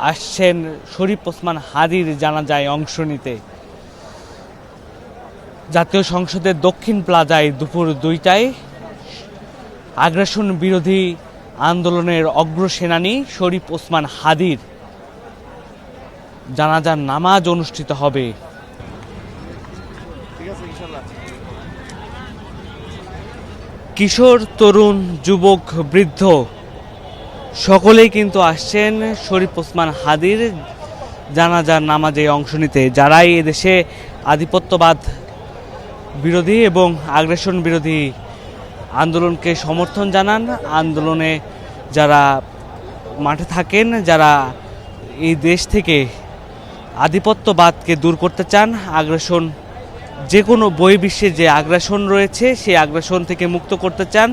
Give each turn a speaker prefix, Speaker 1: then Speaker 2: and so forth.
Speaker 1: আসছেন শরীফ ওসমান হাদির জানাজায় অংশ নিতে। জাতীয় সংসদের দক্ষিণ প্লাজায় দুপুর 2টায় আগ্রাসন বিরোধী আন্দোলনের অগ্রসেনানী শরীফ ওসমান হাদির জানাজার নামাজ অনুষ্ঠিত হবে। কিশোর, তরুণ, যুবক, বৃদ্ধ সকলেই কিন্তু আসছেন শরীফ ওসমান হাদির জানাজার নামাজে অংশ নিতে। যারাই এদেশে আধিপত্যবাদ বিরোধী এবং আগ্রাসন বিরোধী আন্দোলনকে সমর্থন জানান, আন্দোলনে যারা মাঠে থাকেন, যারা এই দেশ থেকে আধিপত্যবাদকে দূর করতে চান, আগ্রাসন যে কোনো বহির্বিশ্বে যে আগ্রাসন রয়েছে সেই আগ্রাসন থেকে মুক্ত করতে চান,